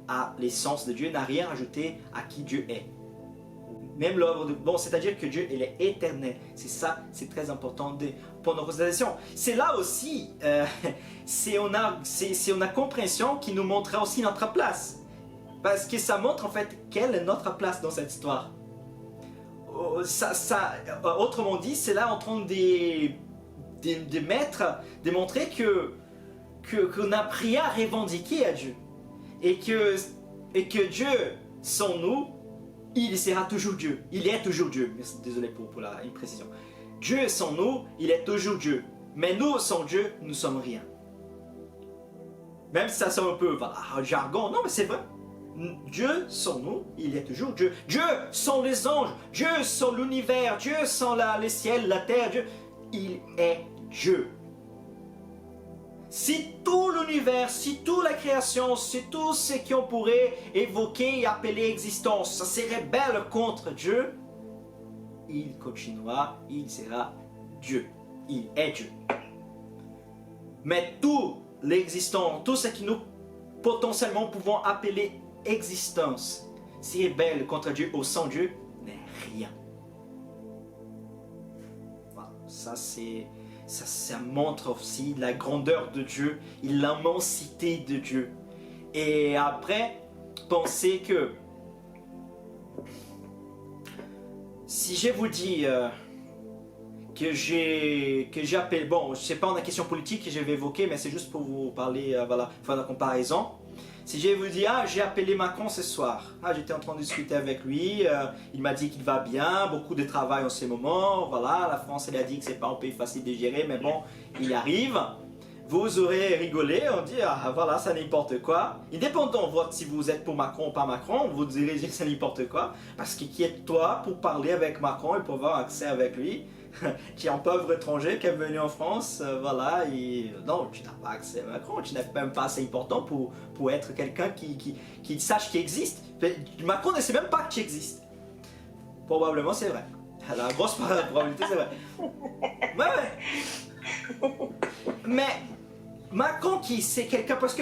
à l'essence de Dieu, n'a rien rajouté à qui Dieu est. Même l'œuvre de... Bon, c'est-à-dire que Dieu, il est éternel. C'est ça, c'est très important pour nos considérations. C'est là aussi, c'est une compréhension qui nous montrera aussi notre place. Parce que ça montre en fait quelle est notre place dans cette histoire. Autrement dit, c'est là en train de montrer qu'on n'a rien à revendiquer à Dieu. Et que Dieu, sans nous, il sera toujours Dieu. Il est toujours Dieu. Désolé pour une précision. Dieu sans nous, il est toujours Dieu. Mais nous, sans Dieu, nous sommes rien. Même si ça sonne un peu jargon, non mais c'est vrai. Dieu sans nous, il est toujours Dieu. Dieu sans les anges, Dieu sans l'univers, Dieu sans les ciels, la terre, Dieu, il est Dieu. Si tout l'univers, si toute la création, si tout ce qu'on pourrait évoquer et appeler existence, ça se rebelle contre Dieu, il continuera, il sera Dieu. Il est Dieu. Mais tout l'existant, tout ce que nous potentiellement pouvons appeler existence, si rebelle contre Dieu ou sans Dieu, n'est rien. Voilà, ça montre aussi la grandeur de Dieu, l'immensité de Dieu. Et après, pensez que si je vous dis que j'appelle, bon, je sais pas en question politique que je vais évoquer, mais c'est juste pour vous parler, voilà, faire la comparaison. Si je vous dis, j'ai appelé Macron ce soir, j'étais en train de discuter avec lui, il m'a dit qu'il va bien, beaucoup de travail en ce moment, voilà, la France, elle a dit que c'est pas un pays facile de gérer, mais bon, il arrive. Vous aurez rigolé, on dit, voilà, ça n'importe quoi. Indépendant, vote si vous êtes pour Macron ou pas Macron, vous direz que c'est n'importe quoi, parce que qui est toi pour parler avec Macron et pour avoir accès avec lui? Qui est un pauvre étranger qui est venu en France, voilà, et non, tu n'as pas accès à Macron, tu n'es même pas assez important pour être quelqu'un qui sache qu'il existe. Macron ne sait même pas que tu existes. Probablement c'est vrai. La grosse probabilité c'est vrai. Ouais. Mais Macron qui c'est quelqu'un parce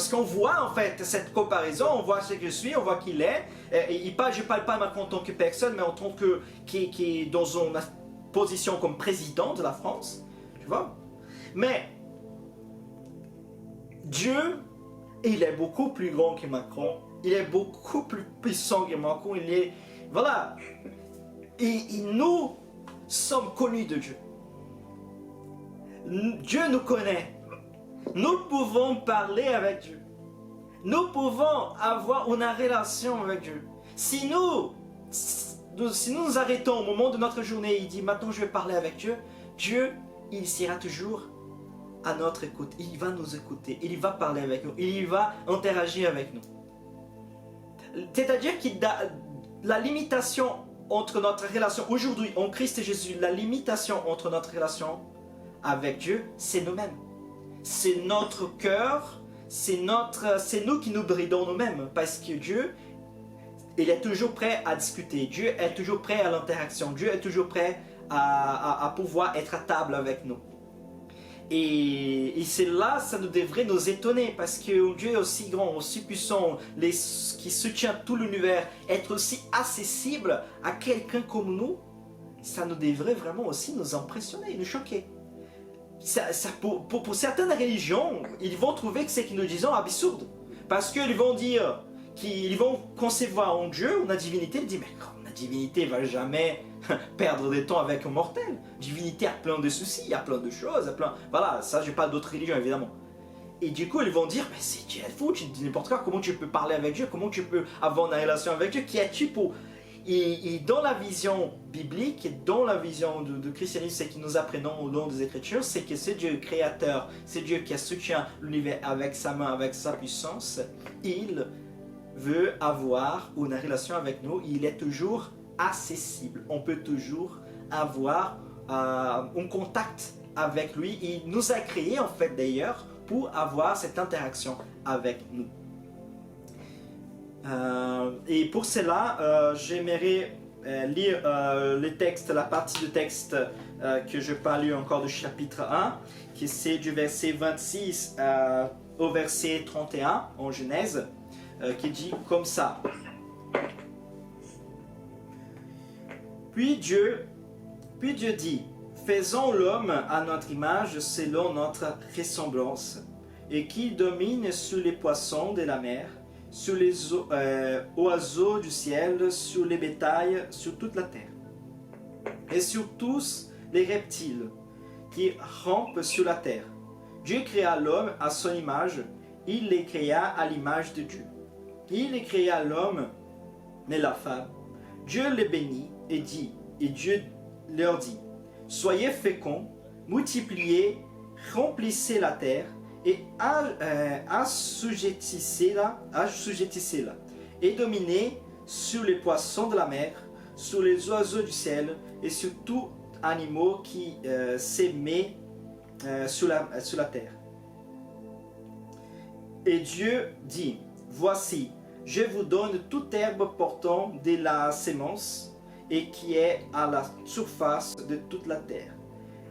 qu'on voit en fait cette comparaison, on voit ce que je suis, on voit qu'il est. Je parle pas de Macron en tant que personne, mais en tant que qui est dans une position comme président de la France, tu vois. Mais Dieu, il est beaucoup plus grand que Macron, il est beaucoup plus puissant que Macron, il est, voilà, et nous sommes connus de Dieu. Dieu nous connaît, nous pouvons parler avec Dieu, nous pouvons avoir une relation avec Dieu. Si nous nous arrêtons au moment de notre journée, il dit maintenant je vais parler avec Dieu, Dieu, il sera toujours à notre écoute, il va nous écouter, il va parler avec nous, il va interagir avec nous. C'est-à-dire que la limitation entre notre relation aujourd'hui en Christ et Jésus, la limitation entre notre relation avec Dieu, c'est nous-mêmes. C'est notre cœur, c'est nous qui nous bridons nous-mêmes, parce que Dieu, il est toujours prêt à discuter, Dieu est toujours prêt à l'interaction, Dieu est toujours prêt à pouvoir être à table avec nous. Et c'est là, ça nous devrait nous étonner, parce que Dieu est aussi grand, aussi puissant, qui soutient tout l'univers, être aussi accessible à quelqu'un comme nous, ça nous devrait vraiment aussi nous impressionner, nous choquer. Pour certaines religions, ils vont trouver que ce que nous disons est absurde, parce qu'ils vont dire qu'ils vont concevoir en Dieu, une divinité, ils disent mais la divinité ne va jamais perdre de temps avec un mortel. La divinité a plein de soucis, il y a plein de choses, voilà, ça j'ai pas d'autres religions évidemment. Et du coup ils vont dire mais c'est Dieu fou, tu dis n'importe quoi, comment tu peux parler avec Dieu, comment tu peux avoir une relation avec Dieu, qui es-tu pour... Et dans la vision biblique, dans la vision du christianisme, ce que nous apprenons au long des Écritures, c'est que c'est Dieu créateur, c'est Dieu qui soutient l'univers avec sa main, avec sa puissance. Il veut avoir une relation avec nous, il est toujours accessible, on peut toujours avoir un contact avec lui. Il nous a créés en fait d'ailleurs pour avoir cette interaction avec nous. Et pour cela, j'aimerais lire les textes, la partie du texte que je parle encore du chapitre 1, qui c'est du verset 26 au verset 31 en Genèse, qui dit comme ça. Puis Dieu dit, faisons l'homme à notre image selon notre ressemblance, et qu'il domine sur les poissons de la mer, sur les oiseaux du ciel, sur les bétails, sur toute la terre, et sur tous les reptiles qui rampent sur la terre. Dieu créa l'homme à son image, il les créa à l'image de Dieu. Il les créa l'homme et la femme. Dieu les bénit et Dieu leur dit, soyez féconds, multipliez, remplissez la terre, et assujettissez-la, et dominer sur les poissons de la mer, sur les oiseaux du ciel et sur tout animal qui s'émet sur la terre. Et Dieu dit, voici, je vous donne toute herbe portant de la sémence et qui est à la surface de toute la terre.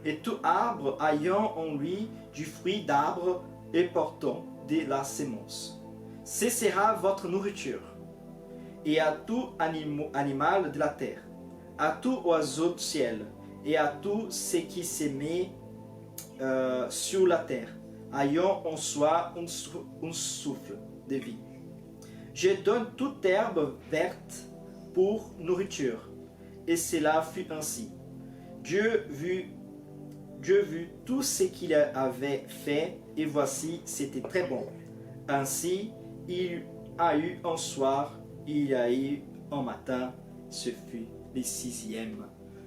Et tout arbre ayant en lui du fruit d'arbre et portant de la sémence. Ce sera votre nourriture. Et à tout animal de la terre, à tout oiseau du ciel, et à tout ce qui s'émet sur la terre, ayant en soi un souffle de vie. Je donne toute herbe verte pour nourriture. Et cela fut ainsi. Dieu vit tout ce qu'il avait fait, et voici, c'était très bon. Ainsi, il a eu un soir, il y a eu un matin, ce fut le 6e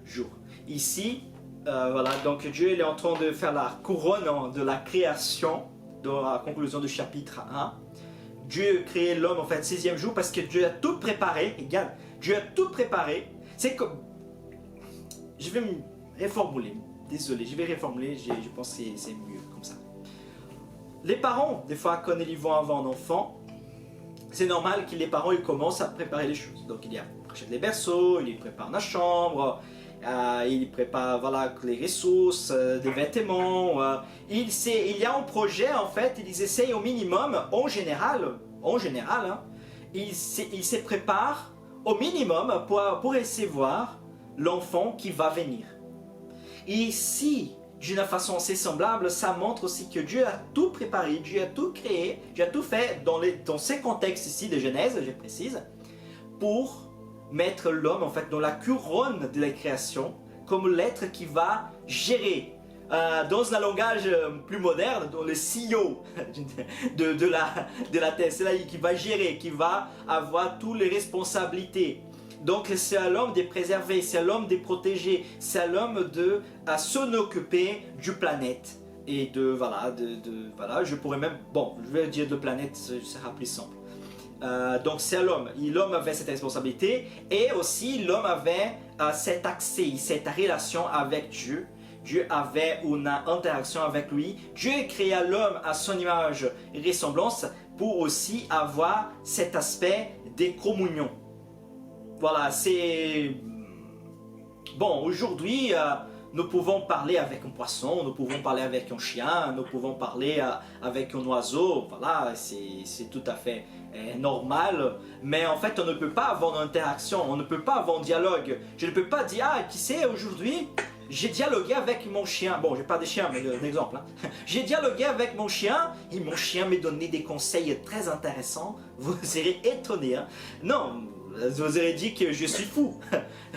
jour. Ici, voilà, donc Dieu il est en train de faire la couronne de la création, dans la conclusion du chapitre 1. Dieu a créé l'homme en fait 6e jour parce que Dieu a tout préparé. Regarde, Dieu a tout préparé. C'est comme... Je vais me reformuler. Désolé, je vais reformuler. Je pense que c'est mieux comme ça. Les parents, des fois, quand ils vont avoir un enfant, c'est normal que les parents ils commencent à préparer les choses. Donc il achète les berceaux, il prépare la chambre, il prépare voilà, les ressources, des vêtements. Il y a un projet en fait, ils essayent au minimum, en général hein, ils se préparent au minimum pour recevoir l'enfant qui va venir. Et ici, d'une façon assez semblable, ça montre aussi que Dieu a tout préparé, Dieu a tout créé, Dieu a tout fait dans ces contextes ici de Genèse, je précise, pour mettre l'homme en fait dans la couronne de la création, comme l'être qui va gérer, dans un langage plus moderne, dans le CEO de la terre, c'est là qui va gérer, qui va avoir toutes les responsabilités. Donc c'est à l'homme de préserver, c'est à l'homme de protéger, c'est à l'homme de s'en occuper du planète. Et voilà, je pourrais même, bon, je vais dire de planète, ce sera plus simple. Donc c'est à l'homme, l'homme avait cette responsabilité et aussi l'homme avait cet accès, cette relation avec Dieu. Dieu avait une interaction avec lui. Dieu créa l'homme à son image et ressemblance pour aussi avoir cet aspect de communion. Voilà, c'est... Bon, aujourd'hui, nous pouvons parler avec un poisson, nous pouvons parler avec un chien, nous pouvons parler avec un oiseau. Voilà, c'est tout à fait normal. Mais en fait, on ne peut pas avoir une interaction, on ne peut pas avoir un dialogue. Je ne peux pas dire, ah, qui sait, aujourd'hui, j'ai dialogué avec mon chien. Bon, je n'ai pas de chien, mais un exemple. Hein. J'ai dialogué avec mon chien et mon chien m'a donné des conseils très intéressants. Vous serez étonnés. Hein. Non, vous aurez dit que je suis fou.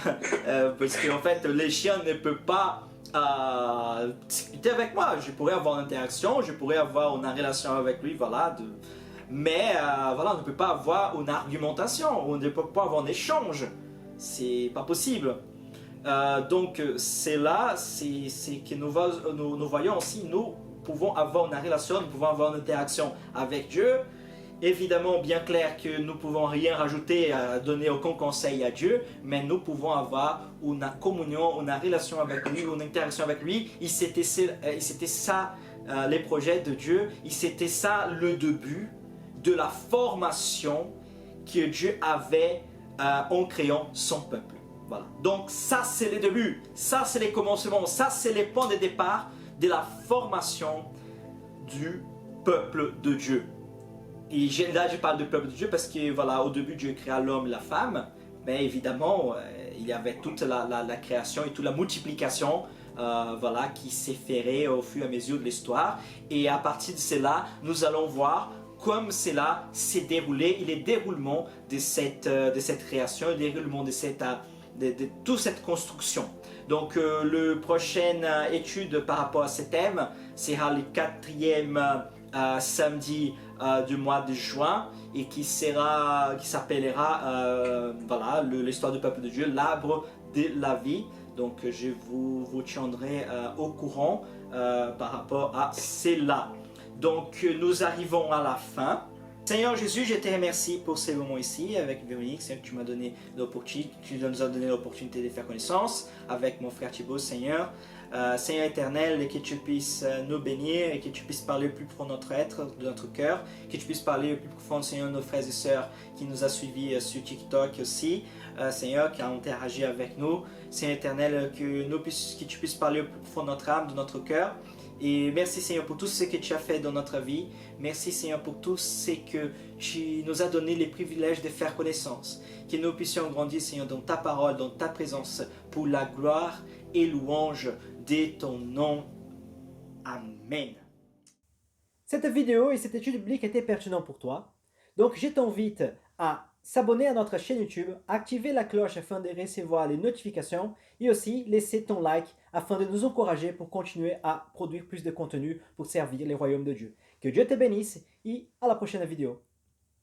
Parce qu'en fait, les chiens ne peuvent pas discuter avec moi. Je pourrais avoir une interaction, je pourrais avoir une relation avec lui, voilà. Mais voilà, on ne peut pas avoir une argumentation, on ne peut pas avoir un échange. C'est pas possible. Donc c'est là, c'est que nous voyons aussi, nous pouvons avoir une relation, nous pouvons avoir une interaction avec Dieu. Évidemment, bien clair que nous ne pouvons rien rajouter, donner aucun conseil à Dieu, mais nous pouvons avoir une communion, une relation avec lui, une interaction avec lui. Et c'était ça les projets de Dieu, et c'était ça le début de la formation que Dieu avait en créant son peuple. Voilà. Donc ça c'est le début, ça c'est les commencements, ça c'est les points de départ de la formation du peuple de Dieu. Et là je parle du peuple de Dieu parce que voilà, au début Dieu créa l'homme et la femme, mais évidemment il y avait toute la création et toute la multiplication voilà, qui s'est faite au fur et à mesure de l'histoire. Et à partir de cela, nous allons voir comme cela s'est déroulé, et le déroulement de cette création, le déroulement de toute cette construction. Donc la prochaine étude par rapport à ce thème sera le 4e samedi du mois de juin et qui s'appellera voilà, l'histoire du peuple de Dieu, l'arbre de la vie. Donc je vous tiendrai au courant par rapport à cela. Donc nous arrivons à la fin. Seigneur Jésus, je te remercie pour ces moments ici avec Véronique. Seigneur, tu m'as donné l'opportunité, tu nous as donné l'opportunité de faire connaissance avec mon frère Thibaut, Seigneur. Seigneur éternel, que tu puisses nous bénir et que tu puisses parler au plus profond de notre être, de notre cœur, que tu puisses parler au plus profond, Seigneur, de nos frères et sœurs qui nous a suivis sur TikTok aussi, Seigneur, qui a interagi avec nous. Seigneur éternel, que tu puisses parler au plus profond de notre âme, de notre cœur. Et merci Seigneur pour tout ce que tu as fait dans notre vie. Merci Seigneur pour tout ce que tu nous as donné les privilèges de faire connaissance. Que nous puissions grandir Seigneur dans ta parole, dans ta présence, pour la gloire et louange de ton nom. Amen. Cette vidéo et cette étude biblique étaient pertinentes pour toi. Donc je t'invite à s'abonner à notre chaîne YouTube, activer la cloche afin de recevoir les notifications et aussi laisser ton like afin de nous encourager pour continuer à produire plus de contenu pour servir les royaumes de Dieu. Que Dieu te bénisse et à la prochaine vidéo.